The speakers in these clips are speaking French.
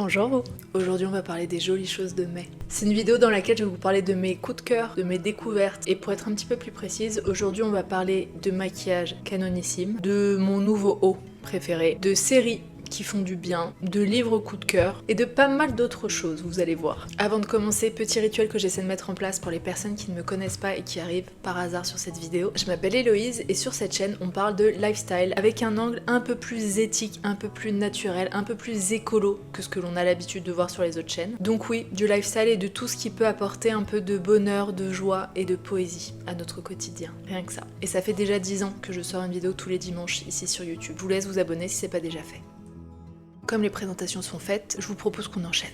Bonjour, aujourd'hui on va parler des jolies choses de mai. C'est une vidéo dans laquelle je vais vous parler de mes coups de cœur, de mes découvertes, et pour être un petit peu plus précise, aujourd'hui on va parler de maquillage canonissime, de mon nouveau haut préféré, de séries qui font du bien, de livres coup de cœur et de pas mal d'autres choses, vous allez voir. Avant de commencer, petit rituel que j'essaie de mettre en place pour les personnes qui ne me connaissent pas et qui arrivent par hasard sur cette vidéo. Je m'appelle Héloïse et sur cette chaîne on parle de lifestyle avec un angle un peu plus éthique, un peu plus naturel, un peu plus écolo que ce que l'on a l'habitude de voir sur les autres chaînes. Donc oui, du lifestyle et de tout ce qui peut apporter un peu de bonheur, de joie et de poésie à notre quotidien. Rien que ça. Et ça fait déjà 10 ans que je sors une vidéo tous les dimanches ici sur YouTube. Je vous laisse vous abonner si c'est pas déjà fait. Comme les présentations sont faites, je vous propose qu'on enchaîne.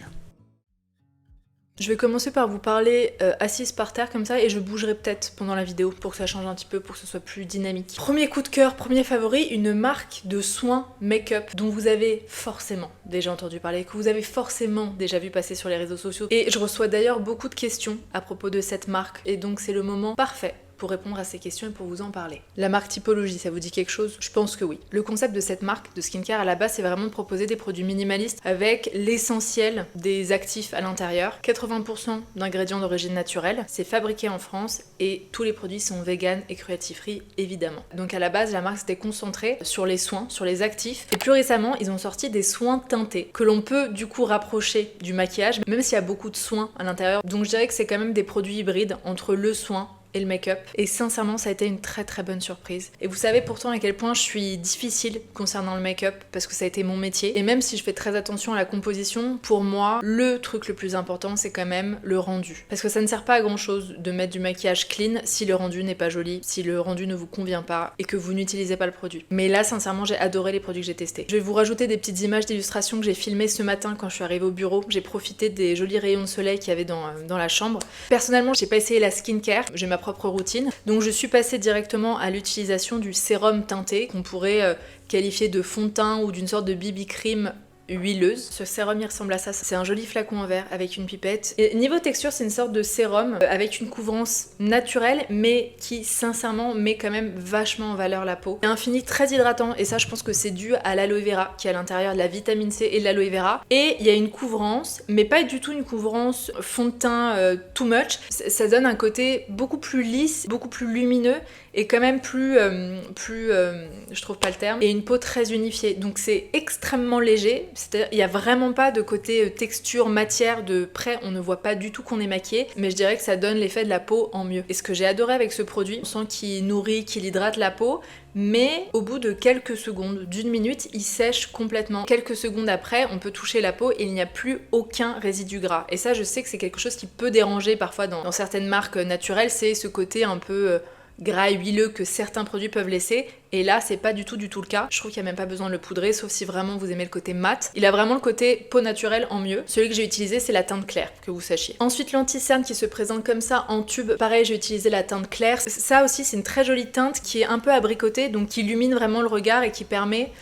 Je vais commencer par vous parler assise par terre comme ça et je bougerai peut-être pendant la vidéo pour que ça change un petit peu, pour que ce soit plus dynamique. Premier coup de cœur, premier favori, une marque de soins make-up dont vous avez forcément déjà entendu parler, que vous avez forcément déjà vu passer sur les réseaux sociaux. Et je reçois d'ailleurs beaucoup de questions à propos de cette marque et donc c'est le moment parfait pour répondre à ces questions et pour vous en parler. La marque Typologie, ça vous dit quelque chose? Je pense que oui. Le concept de cette marque de skincare à la base, c'est vraiment de proposer des produits minimalistes avec l'essentiel des actifs à l'intérieur. 80% d'ingrédients d'origine naturelle, c'est fabriqué en France et tous les produits sont vegan et cruelty-free évidemment. Donc à la base, la marque s'était concentrée sur les soins, sur les actifs. Et plus récemment, ils ont sorti des soins teintés que l'on peut du coup rapprocher du maquillage, même s'il y a beaucoup de soins à l'intérieur. Donc je dirais que c'est quand même des produits hybrides entre le soin et le make-up. Et sincèrement, ça a été une très très bonne surprise. Et vous savez pourtant à quel point je suis difficile concernant le make-up parce que ça a été mon métier. Et même si je fais très attention à la composition, pour moi, le truc le plus important, c'est quand même le rendu. Parce que ça ne sert pas à grand chose de mettre du maquillage clean si le rendu n'est pas joli, si le rendu ne vous convient pas et que vous n'utilisez pas le produit. Mais là, sincèrement, j'ai adoré les produits que j'ai testés. Je vais vous rajouter des petites images d'illustration que j'ai filmées ce matin quand je suis arrivée au bureau. J'ai profité des jolis rayons de soleil qu'il y avait dans la chambre. Personnellement, j'ai pas essayé la skincare, j'ai ma propre routine. Donc je suis passée directement à l'utilisation du sérum teinté qu'on pourrait qualifier de fond de teint ou d'une sorte de BB cream huileuse. Ce sérum il ressemble à ça, c'est un joli flacon en verre avec une pipette. Et niveau texture, c'est une sorte de sérum avec une couvrance naturelle mais qui sincèrement met quand même vachement en valeur la peau. C'est un fini très hydratant et ça je pense que c'est dû à l'aloe vera qui est à l'intérieur, de la vitamine C et de l'aloe vera. Et il y a une couvrance, mais pas du tout une couvrance fond de teint too much. Ça donne un côté beaucoup plus lisse, beaucoup plus lumineux et quand même plus, je trouve pas le terme, et une peau très unifiée. Donc c'est extrêmement léger, c'est-à-dire il n'y a vraiment pas de côté texture, matière, de près, on ne voit pas du tout qu'on est maquillé, mais je dirais que ça donne l'effet de la peau en mieux. Et ce que j'ai adoré avec ce produit, on sent qu'il nourrit, qu'il hydrate la peau, mais au bout de quelques secondes, d'une minute, il sèche complètement. Quelques secondes après, on peut toucher la peau et il n'y a plus aucun résidu gras. Et ça, je sais que c'est quelque chose qui peut déranger parfois dans certaines marques naturelles, c'est ce côté un peu gras et huileux que certains produits peuvent laisser. Et là, c'est pas du tout le cas. Je trouve qu'il n'y a même pas besoin de le poudrer, sauf si vraiment vous aimez le côté mat. Il a vraiment le côté peau naturelle en mieux. Celui que j'ai utilisé, c'est la teinte claire, que vous sachiez. Ensuite, l'anti-cerne qui se présente comme ça en tube. Pareil, j'ai utilisé la teinte claire. Ça aussi, c'est une très jolie teinte qui est un peu abricotée, donc qui illumine vraiment le regard et qui permet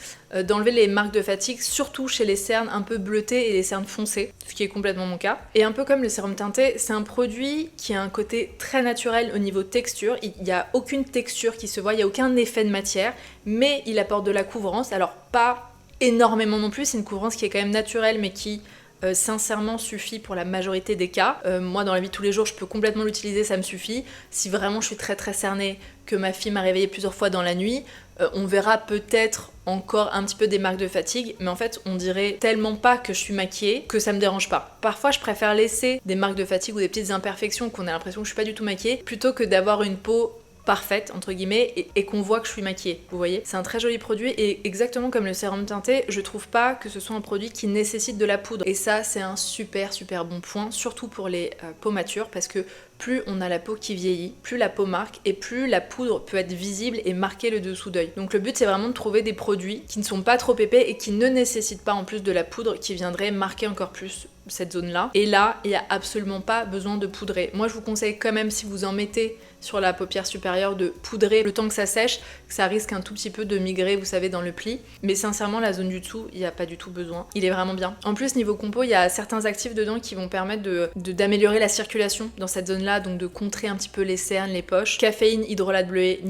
d'enlever les marques de fatigue, surtout chez les cernes un peu bleutées et les cernes foncées, ce qui est complètement mon cas. Et un peu comme le sérum teinté, c'est un produit qui a un côté très naturel au niveau texture. Il n'y a aucune texture qui se voit, il n'y a aucun effet de matière, mais il apporte de la couvrance, alors pas énormément non plus, c'est une couvrance qui est quand même naturelle, mais qui sincèrement suffit pour la majorité des cas. Moi dans la vie de tous les jours je peux complètement l'utiliser, ça me suffit. Si vraiment je suis très très cernée, que ma fille m'a réveillée plusieurs fois dans la nuit, on verra peut-être encore un petit peu des marques de fatigue, mais en fait on dirait tellement pas que je suis maquillée que ça me dérange pas. Parfois je préfère laisser des marques de fatigue ou des petites imperfections qu'on a l'impression que je suis pas du tout maquillée, plutôt que d'avoir une peau parfaite entre guillemets et qu'on voit que je suis maquillée, vous voyez. C'est un très joli produit et exactement comme le sérum teinté, je trouve pas que ce soit un produit qui nécessite de la poudre. Et ça c'est un super bon point, surtout pour les peaux matures, parce que plus on a la peau qui vieillit, plus la peau marque et plus la poudre peut être visible et marquer le dessous d'œil. Donc le but c'est vraiment de trouver des produits qui ne sont pas trop épais et qui ne nécessitent pas en plus de la poudre qui viendrait marquer encore plus cette zone-là. Et là, il n'y a absolument pas besoin de poudrer. Moi je vous conseille quand même, si vous en mettez sur la paupière supérieure, de poudrer le temps que ça sèche, que ça risque un tout petit peu de migrer, vous savez, dans le pli. Mais sincèrement, la zone du dessous, il n'y a pas du tout besoin. Il est vraiment bien. En plus, niveau compo, il y a certains actifs dedans qui vont permettre d'améliorer la circulation dans cette zone-là là, donc de contrer un petit peu les cernes, les poches. Caféine, hydrolat bleué,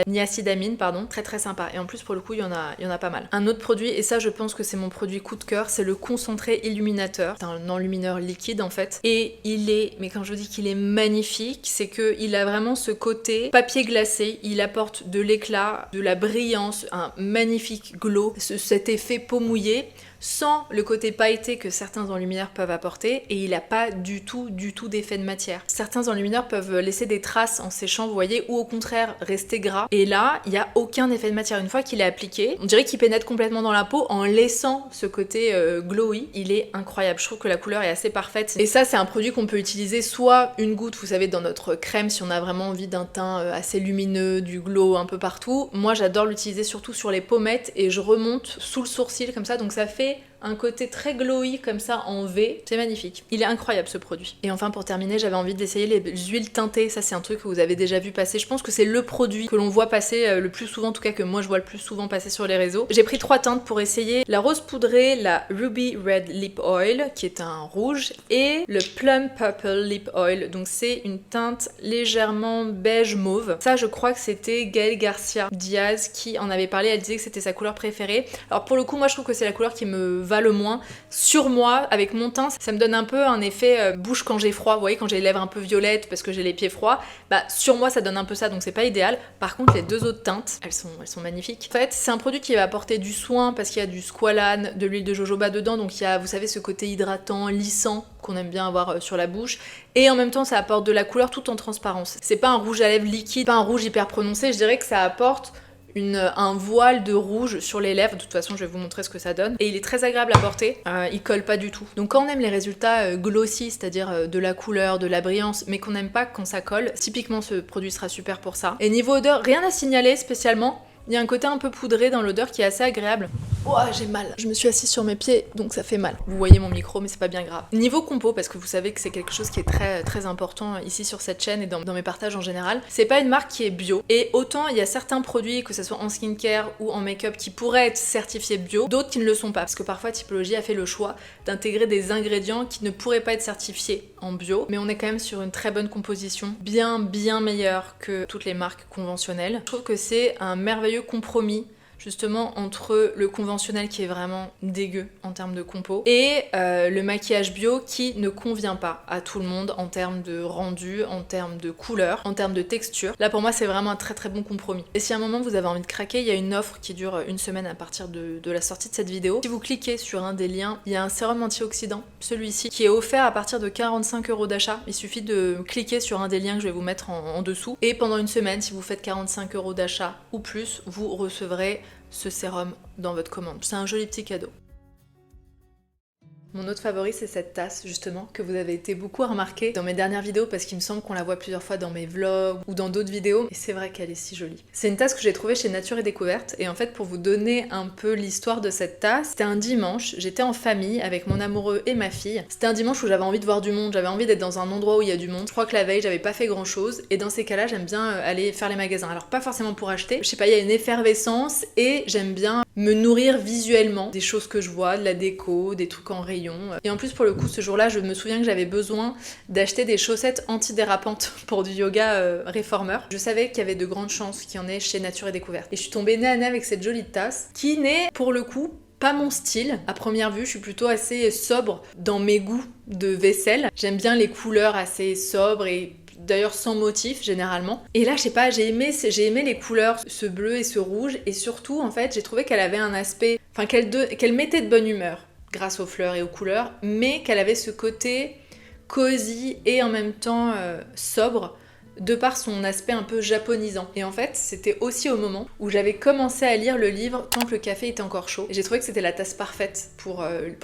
niacinamide, pardon, très très sympa. Et en plus pour le coup il y en a pas mal. Un autre produit, et ça je pense que c'est mon produit coup de cœur, c'est le concentré illuminateur. C'est un enlumineur liquide en fait. Et il est, mais quand je dis qu'il est magnifique, c'est qu'il a vraiment ce côté papier glacé, il apporte de l'éclat, de la brillance, un magnifique glow, cet effet peau mouillée, sans le côté pailleté que certains enlumineurs peuvent apporter, et il n'a pas du tout d'effet de matière. Certains enlumineurs peuvent laisser des traces en séchant, vous voyez, ou au contraire rester gras, et là il n'y a aucun effet de matière. Une fois qu'il est appliqué, on dirait qu'il pénètre complètement dans la peau en laissant ce côté glowy. Il est incroyable, je trouve que la couleur est assez parfaite, et ça c'est un produit qu'on peut utiliser soit une goutte, vous savez, dans notre crème si on a vraiment envie d'un teint assez lumineux, du glow un peu partout. Moi j'adore l'utiliser surtout sur les pommettes, et je remonte sous le sourcil comme ça, donc ça fait un côté très glowy comme ça en V, c'est magnifique. Il est incroyable ce produit. Et enfin pour terminer, j'avais envie d'essayer les huiles teintées, ça c'est un truc que vous avez déjà vu passer, je pense que c'est le produit que l'on voit passer le plus souvent, en tout cas que moi je vois le plus souvent passer sur les réseaux. J'ai pris 3 teintes pour essayer, la rose poudrée, la Ruby Red Lip Oil qui est un rouge, et le Plum Purple Lip Oil, donc c'est une teinte légèrement beige mauve. Ça je crois que c'était Gaëlle Garcia Diaz qui en avait parlé, elle disait que c'était sa couleur préférée. Alors pour le coup moi je trouve que c'est la couleur qui me va le moins. Sur moi, avec mon teint, ça me donne un peu un effet bouche quand j'ai froid, vous voyez, quand j'ai les lèvres un peu violettes parce que j'ai les pieds froids, bah sur moi ça donne un peu ça, donc c'est pas idéal. Par contre les deux autres teintes, elles sont magnifiques. En fait c'est un produit qui va apporter du soin parce qu'il y a du squalane, de l'huile de jojoba dedans, donc il y a, vous savez, ce côté hydratant, lissant qu'on aime bien avoir sur la bouche, et en même temps ça apporte de la couleur tout en transparence. C'est pas un rouge à lèvres liquide, pas un rouge hyper prononcé, je dirais que ça apporte un voile de rouge sur les lèvres. De toute façon je vais vous montrer ce que ça donne, et il est très agréable à porter, il colle pas du tout. Donc quand on aime les résultats glossy, c'est-à-dire de la couleur, de la brillance, mais qu'on n'aime pas quand ça colle, typiquement ce produit sera super pour ça. Et niveau odeur, rien à signaler spécialement. Il y a un côté un peu poudré dans l'odeur qui est assez agréable. Oh, j'ai mal. Je me suis assise sur mes pieds, donc ça fait mal. Vous voyez mon micro, mais c'est pas bien grave. Niveau compo, parce que vous savez que c'est quelque chose qui est très très important ici sur cette chaîne et dans mes partages en général, c'est pas une marque qui est bio. Et autant il y a certains produits, que ce soit en skincare ou en make-up, qui pourraient être certifiés bio, d'autres qui ne le sont pas. Parce que parfois Typologie a fait le choix d'intégrer des ingrédients qui ne pourraient pas être certifiés en bio. Mais on est quand même sur une très bonne composition, bien meilleure que toutes les marques conventionnelles. Je trouve que c'est un merveilleux compromis justement entre le conventionnel qui est vraiment dégueu en termes de compo et le maquillage bio qui ne convient pas à tout le monde en termes de rendu, en termes de couleur, en termes de texture. Là pour moi c'est vraiment un très très bon compromis. Et si à un moment vous avez envie de craquer, il y a une offre qui dure une semaine à partir de la sortie de cette vidéo. Si vous cliquez sur un des liens, il y a un sérum antioxydant, celui-ci, qui est offert à partir de 45 € d'achat. Il suffit de cliquer sur un des liens que je vais vous mettre en dessous, et pendant une semaine, si vous faites 45 € d'achat ou plus, vous recevrez ce sérum dans votre commande. C'est un joli petit cadeau. Mon autre favori, c'est cette tasse justement que vous avez été beaucoup à remarquer dans mes dernières vidéos, parce qu'il me semble qu'on la voit plusieurs fois dans mes vlogs ou dans d'autres vidéos, et c'est vrai qu'elle est si jolie. C'est une tasse que j'ai trouvée chez Nature et Découverte, et en fait pour vous donner un peu l'histoire de cette tasse, c'était un dimanche, j'étais en famille avec mon amoureux et ma fille. C'était un dimanche où j'avais envie de voir du monde, j'avais envie d'être dans un endroit où il y a du monde. Je crois que la veille j'avais pas fait grand chose, et dans ces cas-là j'aime bien aller faire les magasins. Alors pas forcément pour acheter, je sais pas, il y a une effervescence, et j'aime bien me nourrir visuellement des choses que je vois, de la déco, des trucs en rayon. Et en plus pour le coup ce jour-là je me souviens que j'avais besoin d'acheter des chaussettes antidérapantes pour du yoga réformeur. Je savais qu'il y avait de grandes chances qu'il y en ait chez Nature et Découverte. Et je suis tombée nez à nez avec cette jolie tasse qui n'est pour le coup pas mon style. À première vue, je suis plutôt assez sobre dans mes goûts de vaisselle. J'aime bien les couleurs assez sobres et d'ailleurs sans motif généralement. Et là je sais pas, j'ai aimé les couleurs, ce bleu et ce rouge, et surtout en fait j'ai trouvé qu'elle avait un aspect, enfin qu'elle mettait de bonne humeur grâce aux fleurs et aux couleurs, mais qu'elle avait ce côté cosy et en même temps sobre, de par son aspect un peu japonisant. Et en fait, c'était aussi au moment où j'avais commencé à lire le livre tant que le café était encore chaud. Et j'ai trouvé que c'était la tasse parfaite pour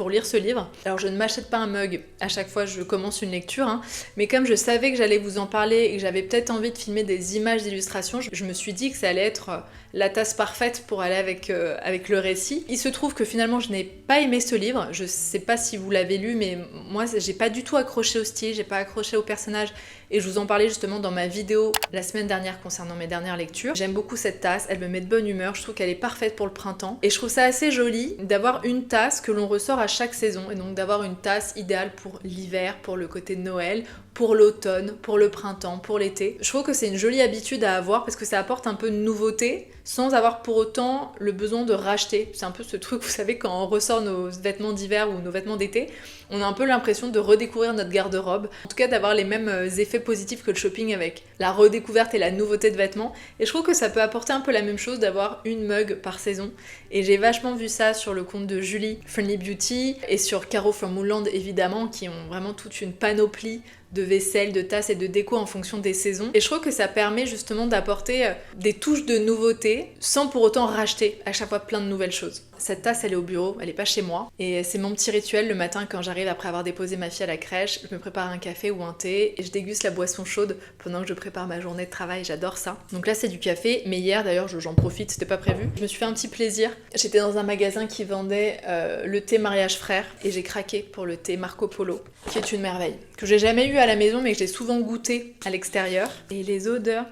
lire ce livre. Alors je ne m'achète pas un mug à chaque fois que je commence une lecture, hein, mais comme je savais que j'allais vous en parler et que j'avais peut-être envie de filmer des images d'illustration, je me suis dit que ça allait être la tasse parfaite pour aller avec le récit. Il se trouve que finalement je n'ai pas aimé ce livre, je sais pas si vous l'avez lu, mais moi j'ai pas du tout accroché au style, j'ai pas accroché au personnage, et je vous en parlais justement dans ma vidéo la semaine dernière concernant mes dernières lectures. J'aime beaucoup cette tasse, elle me met de bonne humeur, je trouve qu'elle est parfaite pour le printemps et je trouve ça assez joli d'avoir une tasse que l'on ressort à chaque saison et donc d'avoir une tasse idéale pour l'hiver, pour le côté de Noël, pour l'automne, pour le printemps, pour l'été. Je trouve que c'est une jolie habitude à avoir parce que ça apporte un peu de nouveauté sans avoir pour autant le besoin de racheter. C'est un peu ce truc, vous savez, quand on ressort nos vêtements d'hiver ou nos vêtements d'été, on a un peu l'impression de redécouvrir notre garde-robe. En tout cas, d'avoir les mêmes effets positifs que le shopping avec la redécouverte et la nouveauté de vêtements. Et je trouve que ça peut apporter un peu la même chose d'avoir une mug par saison. Et j'ai vachement vu ça sur le compte de Julie, Friendly Beauty, et sur Caro from Moonland évidemment, qui ont vraiment toute une panoplie de vaisselle, de tasses et de déco en fonction des saisons. Et je trouve que ça permet justement d'apporter des touches de nouveauté sans pour autant racheter à chaque fois plein de nouvelles choses. Cette tasse, elle est au bureau, elle est pas chez moi. Et c'est mon petit rituel le matin quand j'arrive après avoir déposé ma fille à la crèche. Je me prépare un café ou un thé et je déguste la boisson chaude pendant que je prépare ma journée de travail. J'adore ça. Donc là, c'est du café. Mais hier, d'ailleurs, j'en profite, c'était pas prévu. Je me suis fait un petit plaisir. J'étais dans un magasin qui vendait le thé mariage frère et j'ai craqué pour le thé Marco Polo, qui est une merveille. Que j'ai jamais eu à la maison mais que j'ai souvent goûté à l'extérieur. Et les odeurs,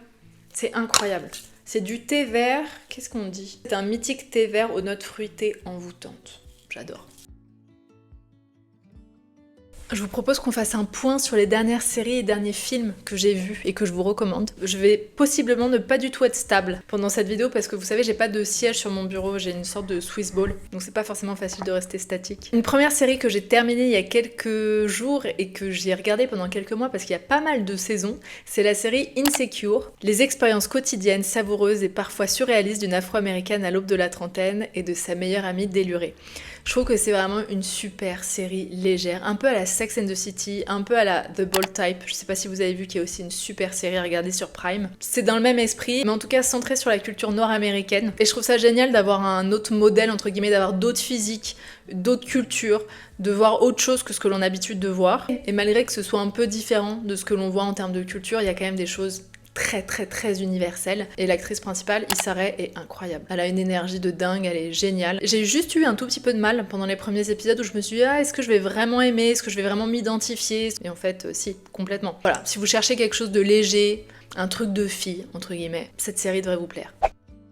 c'est incroyable. C'est du thé vert, qu'est-ce qu'on dit? C'est un mythique thé vert aux notes fruitées envoûtantes. J'adore. Je vous propose qu'on fasse un point sur les dernières séries et derniers films que j'ai vus et que je vous recommande. Je vais possiblement ne pas du tout être stable pendant cette vidéo parce que vous savez, j'ai pas de siège sur mon bureau, j'ai une sorte de Swiss ball, donc c'est pas forcément facile de rester statique. Une première série que j'ai terminée il y a quelques jours et que j'ai regardée pendant quelques mois parce qu'il y a pas mal de saisons, c'est la série Insecure, les expériences quotidiennes, savoureuses et parfois surréalistes d'une afro-américaine à l'aube de la trentaine et de sa meilleure amie délurée. Je trouve que c'est vraiment une super série légère, un peu à la Sex and the City, un peu à la The Bold Type, je sais pas si vous avez vu, qui est aussi une super série à regarder sur Prime. C'est dans le même esprit, mais en tout cas centré sur la culture nord-américaine. Et je trouve ça génial d'avoir un autre modèle, entre guillemets, d'avoir d'autres physiques, d'autres cultures, de voir autre chose que ce que l'on a l'habitude de voir. Et malgré que ce soit un peu différent de ce que l'on voit en termes de culture, il y a quand même des choses très universelle. Et l'actrice principale, Issa Rae, est incroyable. Elle a une énergie de dingue, elle est géniale. J'ai juste eu un tout petit peu de mal pendant les premiers épisodes où je me suis dit, ah, est-ce que je vais vraiment aimer? Est-ce que je vais vraiment m'identifier? Et en fait, si, complètement. Voilà, si vous cherchez quelque chose de léger, un truc de fille, entre guillemets, cette série devrait vous plaire.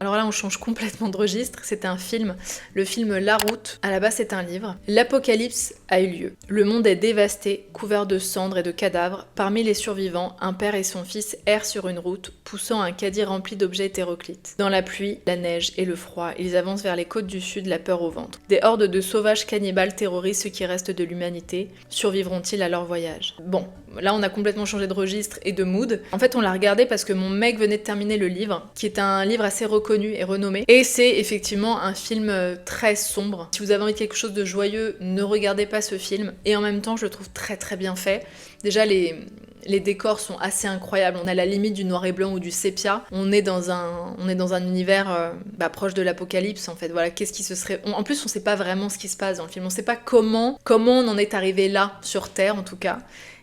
Alors là, on change complètement de registre, c'est un film, le film La Route. À la base, c'est un livre. L'apocalypse a eu lieu. Le monde est dévasté, couvert de cendres et de cadavres. Parmi les survivants, un père et son fils errent sur une route, poussant un caddie rempli d'objets hétéroclites. Dans la pluie, la neige et le froid, ils avancent vers les côtes du sud, la peur au ventre. Des hordes de sauvages cannibales terrorisent ce qui reste de l'humanité. Survivront-ils à leur voyage? Bon, là, on a complètement changé de registre et de mood. En fait, on l'a regardé parce que mon mec venait de terminer le livre, qui est un livre assez reconnu et renommé. Et c'est effectivement un film très sombre. Si vous avez envie de quelque chose de joyeux, ne regardez pas ce film. Et en même temps, je le trouve très bien fait. Déjà, les décors sont assez incroyables. On a la limite du noir et blanc ou du sépia. On est dans un univers proche de l'apocalypse, en fait. Voilà, qu'est-ce qui se serait... En plus, on sait pas vraiment ce qui se passe dans le film. On sait pas comment on en est arrivé là, sur Terre, en tout cas.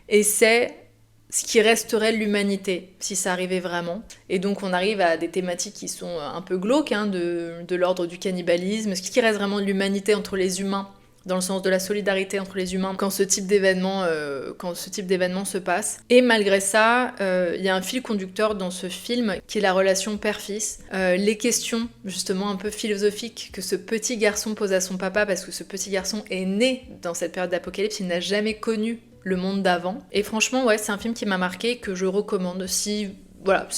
Et c'est ce qui resterait de l'humanité, si ça arrivait vraiment. Et donc on arrive à des thématiques qui sont un peu glauques, hein, de l'ordre du cannibalisme, ce qui reste vraiment de l'humanité entre les humains, dans le sens de la solidarité entre les humains, quand ce type d'événement se passe. Et malgré ça, il y a un fil conducteur dans ce film, qui est la relation père-fils, les questions, justement, un peu philosophiques que ce petit garçon pose à son papa, parce que ce petit garçon est né dans cette période d'apocalypse, il n'a jamais connu le monde d'avant. Et franchement, ouais, c'est un film qui m'a marqué, que je recommande si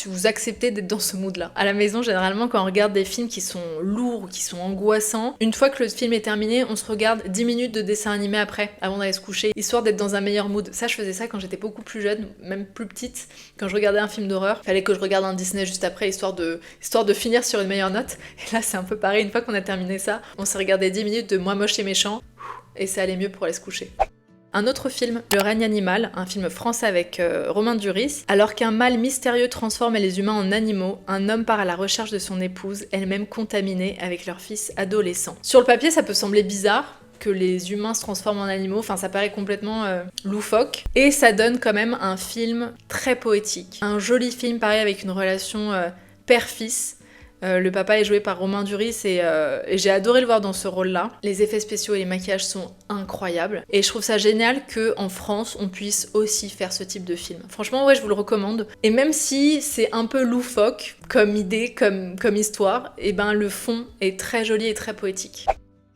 vous acceptez d'être dans ce mood-là. À la maison, généralement, quand on regarde des films qui sont lourds, qui sont angoissants, une fois que le film est terminé, on se regarde 10 minutes de dessin animé après, avant d'aller se coucher, histoire d'être dans un meilleur mood. Ça, je faisais ça quand j'étais beaucoup plus jeune, même plus petite. Quand je regardais un film d'horreur, fallait que je regarde un Disney juste après, histoire de finir sur une meilleure note. Et là, c'est un peu pareil, une fois qu'on a terminé ça, on s'est regardé 10 minutes de Moi moche et méchant, et ça allait mieux pour aller se coucher. Un autre film, Le règne animal, un film français avec Romain Duris. Alors qu'un mal mystérieux transforme les humains en animaux, un homme part à la recherche de son épouse, elle-même contaminée avec leur fils adolescent. Sur le papier, ça peut sembler bizarre que les humains se transforment en animaux, enfin ça paraît complètement loufoque. Et ça donne quand même un film très poétique. Un joli film pareil avec une relation père-fils, Le papa est joué par Romain Duris et j'ai adoré le voir dans ce rôle-là. Les effets spéciaux et les maquillages sont incroyables. Et je trouve ça génial qu'en France, on puisse aussi faire ce type de film. Franchement, ouais, je vous le recommande. Et même si c'est un peu loufoque comme idée, comme histoire, et ben le fond est très joli et très poétique.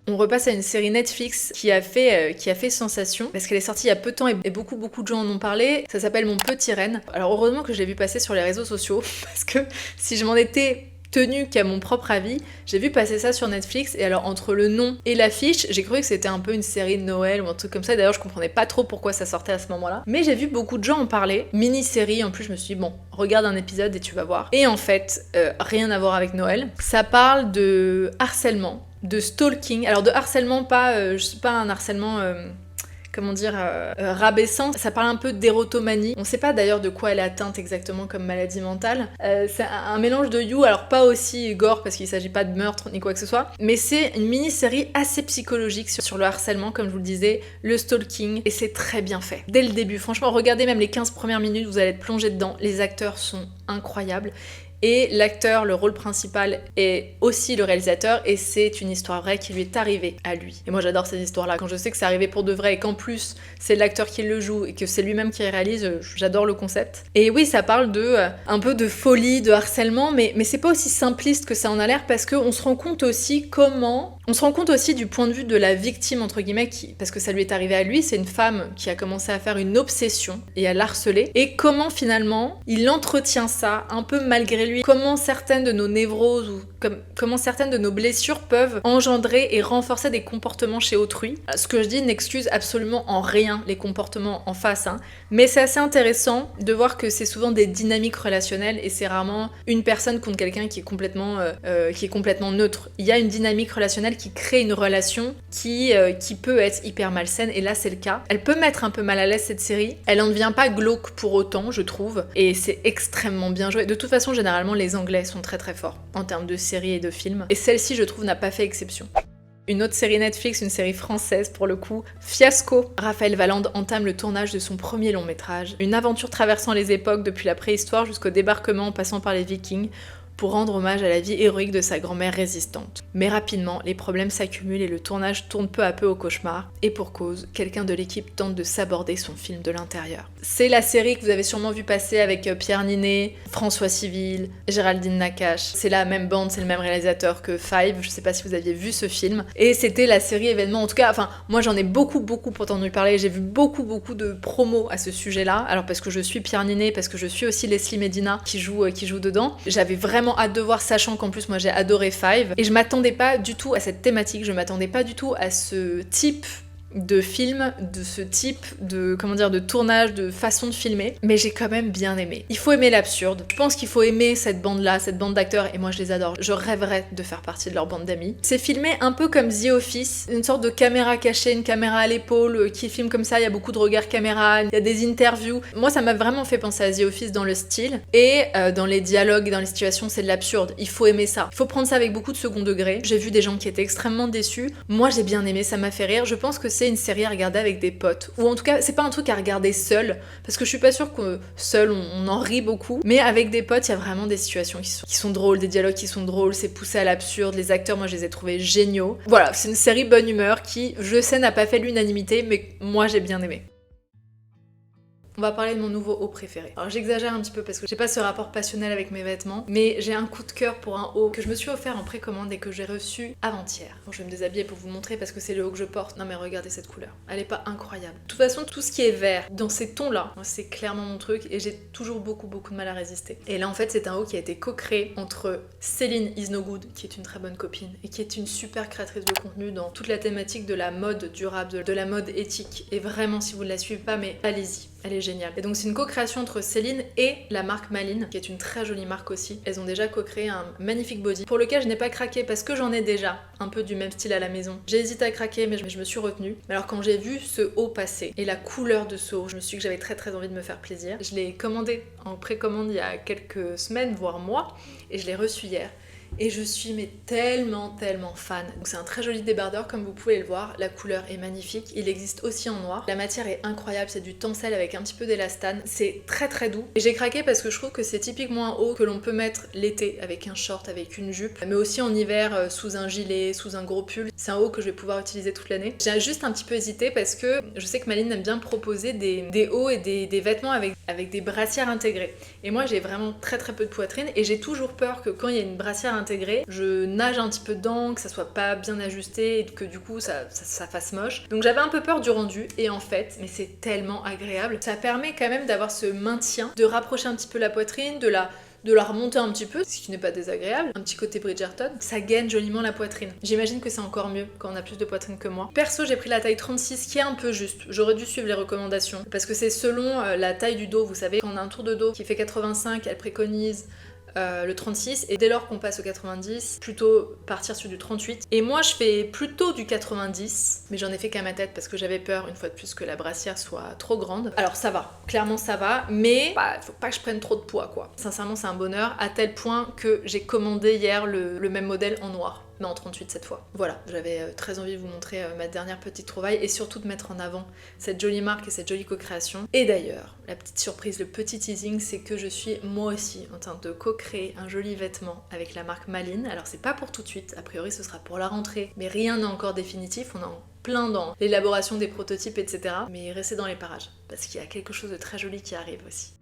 On repasse à une série Netflix qui a fait sensation parce qu'elle est sortie il y a peu de temps et beaucoup de gens en ont parlé. Ça s'appelle Mon Petit Renne. Alors heureusement que je l'ai vu passer sur les réseaux sociaux parce que si je m'en étais tenue qu'à mon propre avis, j'ai vu passer ça sur Netflix et alors entre le nom et l'affiche, j'ai cru que c'était un peu une série de Noël ou un truc comme ça. D'ailleurs, je comprenais pas trop pourquoi ça sortait à ce moment-là. Mais j'ai vu beaucoup de gens en parler. Mini-série, en plus, je me suis dit, bon, regarde un épisode et tu vas voir. Et en fait, rien à voir avec Noël. Ça parle de harcèlement, de stalking. Alors de harcèlement, pas un harcèlement... comment dire, rabaissant. Ça parle un peu d'érotomanie. On sait pas d'ailleurs de quoi elle est atteinte exactement comme maladie mentale. C'est un mélange de You, alors pas aussi gore parce qu'il s'agit pas de meurtre ni quoi que ce soit, mais c'est une mini-série assez psychologique sur le harcèlement, comme je vous le disais, le stalking, et c'est très bien fait. Dès le début, franchement, regardez même les 15 premières minutes, vous allez être plongé dedans. Les acteurs sont incroyables. Et l'acteur, le rôle principal, est aussi le réalisateur et c'est une histoire vraie qui lui est arrivée à lui. Et moi j'adore ces histoires-là. Quand je sais que c'est arrivé pour de vrai et qu'en plus c'est l'acteur qui le joue et que c'est lui-même qui réalise, j'adore le concept. Et oui, ça parle un peu de folie, de harcèlement, mais c'est pas aussi simpliste que ça en a l'air parce qu'on se rend compte aussi on se rend compte aussi du point de vue de la victime, entre guillemets, parce que ça lui est arrivé à lui, c'est une femme qui a commencé à faire une obsession et à l'harceler, et comment finalement il entretient ça un peu malgré lui, comment certaines de nos névroses ou comment certaines de nos blessures peuvent engendrer et renforcer des comportements chez autrui. Ce que je dis n'excuse absolument en rien les comportements en face, mais c'est assez intéressant de voir que c'est souvent des dynamiques relationnelles et c'est rarement une personne contre quelqu'un qui est complètement neutre. Il y a une dynamique relationnelle qui crée une relation qui peut être hyper malsaine et là c'est le cas. Elle peut mettre un peu mal à l'aise cette série, elle en devient pas glauque pour autant je trouve et c'est extrêmement bien joué. De toute façon généralement les Anglais sont très très forts en termes de séries et de films et celle-ci je trouve n'a pas fait exception. Une autre série Netflix, une série française pour le coup, Fiasco. Raphaël Valande entame le tournage de son premier long métrage. Une aventure traversant les époques depuis la préhistoire jusqu'au débarquement en passant par les Vikings, pour rendre hommage à la vie héroïque de sa grand-mère résistante. Mais rapidement, les problèmes s'accumulent et le tournage tourne peu à peu au cauchemar. Et pour cause, quelqu'un de l'équipe tente de saborder son film de l'intérieur. C'est la série que vous avez sûrement vu passer avec Pierre Ninet, François Civil, Géraldine Nakache. C'est la même bande, c'est le même réalisateur que Five, je sais pas si vous aviez vu ce film. Et c'était la série événement, en tout cas, moi j'en ai beaucoup entendu parler, j'ai vu beaucoup de promos à ce sujet-là. Alors parce que je suis Pierre Ninet, parce que je suis aussi Leslie Medina qui joue dedans. J'avais vraiment hâte de voir, sachant qu'en plus moi j'ai adoré Five et je m'attendais pas du tout à cette thématique, je m'attendais pas du tout à ce type de film, de ce type de tournage, de façon de filmer, mais j'ai quand même bien aimé. Il faut aimer l'absurde. Je pense qu'il faut aimer cette bande-là, cette bande d'acteurs, et moi je les adore. Je rêverais de faire partie de leur bande d'amis. C'est filmé un peu comme The Office, une sorte de caméra cachée, une caméra à l'épaule qui filme comme ça, il y a beaucoup de regards caméra, il y a des interviews. Moi ça m'a vraiment fait penser à The Office dans le style, et dans les dialogues et dans les situations, c'est de l'absurde. Il faut aimer ça. Il faut prendre ça avec beaucoup de second degré. J'ai vu des gens qui étaient extrêmement déçus. Moi j'ai bien aimé, ça m'a fait rire. Je pense que c'est une série à regarder avec des potes, ou en tout cas c'est pas un truc à regarder seul, parce que je suis pas sûre que seul on en rit beaucoup, mais avec des potes il y a vraiment des situations qui sont drôles, des dialogues qui sont drôles, c'est poussé à l'absurde, les acteurs moi je les ai trouvés géniaux. Voilà, c'est une série bonne humeur qui, je sais, n'a pas fait l'unanimité, mais moi j'ai bien aimé. On va parler de mon nouveau haut préféré. Alors j'exagère un petit peu parce que j'ai pas ce rapport passionnel avec mes vêtements, mais j'ai un coup de cœur pour un haut que je me suis offert en précommande et que j'ai reçu avant-hier. Bon, je vais me déshabiller pour vous montrer parce que c'est le haut que je porte. Non mais regardez cette couleur, elle est pas incroyable. De toute façon, tout ce qui est vert, dans ces tons-là, c'est clairement mon truc et j'ai toujours beaucoup de mal à résister. Et là en fait c'est un haut qui a été co-créé entre Céline Isnogood, qui est une très bonne copine et qui est une super créatrice de contenu dans toute la thématique de la mode durable, de la mode éthique. Et vraiment si vous ne la suivez pas, mais allez-y. Elle est géniale. Et donc c'est une co-création entre Céline et la marque Maline, qui est une très jolie marque aussi. Elles ont déjà co-créé un magnifique body, pour lequel je n'ai pas craqué parce que j'en ai déjà un peu du même style à la maison. J'ai hésité à craquer mais je me suis retenue. Mais alors quand j'ai vu ce haut passer et la couleur de ce haut, je me suis dit que j'avais très envie de me faire plaisir. Je l'ai commandé en précommande il y a quelques semaines, voire mois, et je l'ai reçu hier. et je suis mais tellement fan. Donc c'est un très joli débardeur comme vous pouvez le voir, la couleur est magnifique, il existe aussi en noir. La matière est incroyable, c'est du tencel avec un petit peu d'élastane, c'est très doux. Et j'ai craqué parce que je trouve que c'est typiquement un haut que l'on peut mettre l'été avec un short, avec une jupe, mais aussi en hiver sous un gilet, sous un gros pull. C'est un haut que je vais pouvoir utiliser toute l'année. J'ai juste un petit peu hésité parce que je sais que Maline aime bien proposer des hauts et des vêtements avec des brassières intégrées. Et moi j'ai vraiment très peu de poitrine et j'ai toujours peur que quand il y a une brassière intégrée, je nage un petit peu dedans, que ça soit pas bien ajusté et que du coup ça fasse moche. Donc j'avais un peu peur du rendu et en fait, mais c'est tellement agréable. Ça permet quand même d'avoir ce maintien, de rapprocher un petit peu la poitrine, de la remonter un petit peu, ce qui n'est pas désagréable, un petit côté Bridgerton, ça gaine joliment la poitrine. J'imagine que c'est encore mieux quand on a plus de poitrine que moi. Perso, j'ai pris la taille 36 qui est un peu juste, j'aurais dû suivre les recommandations, parce que c'est selon la taille du dos, vous savez, quand on a un tour de dos qui fait 85, elle préconise le 36 et dès lors qu'on passe au 90, plutôt partir sur du 38. Et moi je fais plutôt du 90, mais j'en ai fait qu'à ma tête parce que j'avais peur une fois de plus que la brassière soit trop grande. Alors ça va, clairement ça va, mais faut pas que je prenne trop de poids quoi. Sincèrement c'est un bonheur à tel point que j'ai commandé hier le même modèle en noir. Mais en 38 cette fois. Voilà, j'avais très envie de vous montrer ma dernière petite trouvaille et surtout de mettre en avant cette jolie marque et cette jolie co-création. Et d'ailleurs, la petite surprise, le petit teasing, c'est que je suis moi aussi en train de co-créer un joli vêtement avec la marque Maline. Alors c'est pas pour tout de suite, a priori ce sera pour la rentrée, mais rien n'est encore définitif, on est en plein dans l'élaboration des prototypes, etc. Mais restez dans les parages, parce qu'il y a quelque chose de très joli qui arrive aussi.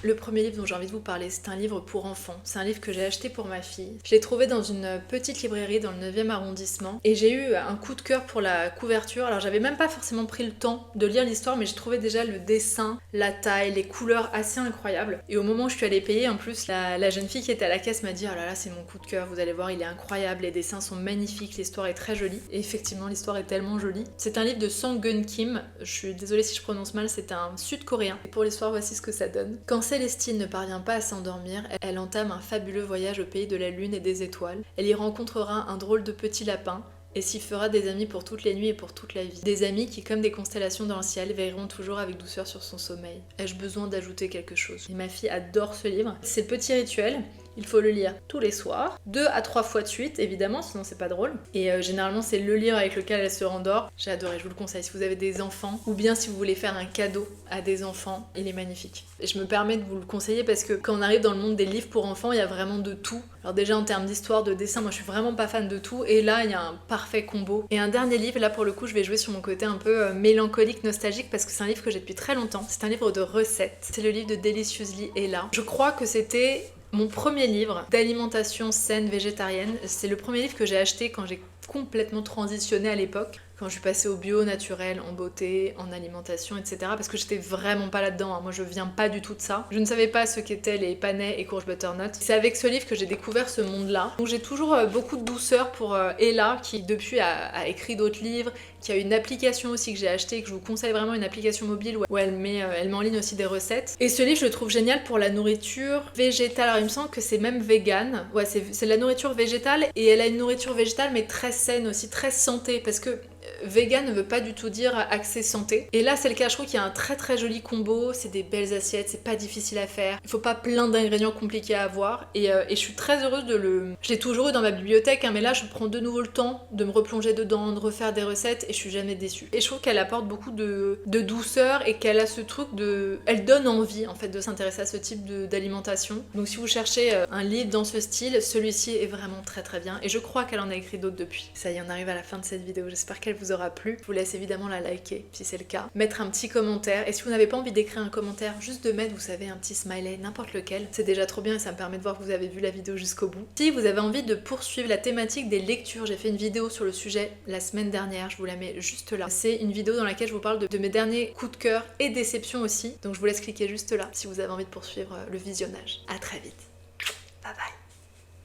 Le premier livre dont j'ai envie de vous parler, c'est un livre pour enfants. C'est un livre que j'ai acheté pour ma fille. Je l'ai trouvé dans une petite librairie dans le 9e arrondissement et j'ai eu un coup de cœur pour la couverture. Alors j'avais même pas forcément pris le temps de lire l'histoire, mais j'ai trouvé déjà le dessin, la taille, les couleurs assez incroyables. Et au moment où je suis allée payer, en plus, la jeune fille qui était à la caisse m'a dit « Oh là là, c'est mon coup de cœur, vous allez voir, il est incroyable, les dessins sont magnifiques, l'histoire est très jolie. » Et effectivement, l'histoire est tellement jolie. C'est un livre de Sang Gun Kim. Je suis désolée si je prononce mal, c'est un sud-coréen. Et pour l'histoire, voici ce que ça donne. Quand Célestine ne parvient pas à s'endormir, elle entame un fabuleux voyage au pays de la lune et des étoiles. Elle y rencontrera un drôle de petit lapin et s'y fera des amis pour toutes les nuits et pour toute la vie. Des amis qui, comme des constellations dans le ciel, veilleront toujours avec douceur sur son sommeil. Ai-je besoin d'ajouter quelque chose? Et ma fille adore ce livre. C'est le petit rituel. Il faut le lire tous les soirs, 2 à 3 fois de suite évidemment, sinon c'est pas drôle. Et généralement c'est le livre avec lequel elle se rendort. J'ai adoré, je vous le conseille si vous avez des enfants ou bien si vous voulez faire un cadeau à des enfants, il est magnifique. Et je me permets de vous le conseiller parce que quand on arrive dans le monde des livres pour enfants, il y a vraiment de tout. Alors déjà en termes d'histoire, de dessin, moi je suis vraiment pas fan de tout et là il y a un parfait combo. Et un dernier livre, là pour le coup je vais jouer sur mon côté un peu mélancolique, nostalgique parce que c'est un livre que j'ai depuis très longtemps. C'est un livre de recettes. C'est le livre de Deliciously Ella. Je crois que c'était mon premier livre d'alimentation saine végétarienne. C'est le premier livre que j'ai acheté quand j'ai complètement transitionné à l'époque, quand je suis passée au bio, naturel, en beauté, en alimentation, etc. Parce que j'étais vraiment pas là-dedans, hein. Moi je viens pas du tout de ça. Je ne savais pas ce qu'étaient les panais et courges butternut. C'est avec ce livre que j'ai découvert ce monde-là. Donc j'ai toujours beaucoup de douceur pour Ella, qui depuis a écrit d'autres livres, qui a une application aussi que j'ai achetée, que je vous conseille vraiment, une application mobile où elle met en ligne aussi des recettes. Et ce livre je le trouve génial pour la nourriture végétale. Alors il me semble que c'est même vegan. Ouais, c'est de la nourriture végétale et elle a une nourriture végétale mais très saine aussi, très santé, parce que vegan ne veut pas du tout dire accès santé. Et là c'est le cas, je trouve qu'il y a un très joli combo, c'est des belles assiettes, c'est pas difficile à faire, il faut pas plein d'ingrédients compliqués à avoir et je suis très heureuse de le... Je l'ai toujours eu dans ma bibliothèque hein, mais là je prends de nouveau le temps de me replonger dedans, de refaire des recettes et je suis jamais déçue. Et je trouve qu'elle apporte beaucoup de douceur et qu'elle a ce truc de... Elle donne envie en fait de s'intéresser à ce type d'alimentation. Donc si vous cherchez un livre dans ce style, celui-ci est vraiment très bien et je crois qu'elle en a écrit d'autres depuis. Ça y est, on arrive à la fin de cette vidéo, j'espère qu'elle vous aura plu. Je vous laisse évidemment la liker si c'est le cas, mettre un petit commentaire et si vous n'avez pas envie d'écrire un commentaire, juste de mettre, vous savez, un petit smiley, n'importe lequel, c'est déjà trop bien et ça me permet de voir que vous avez vu la vidéo jusqu'au bout. Si vous avez envie de poursuivre la thématique des lectures, j'ai fait une vidéo sur le sujet la semaine dernière, je vous la mets juste là. C'est une vidéo dans laquelle je vous parle de mes derniers coups de cœur et déceptions aussi, donc je vous laisse cliquer juste là si vous avez envie de poursuivre le visionnage. À très vite.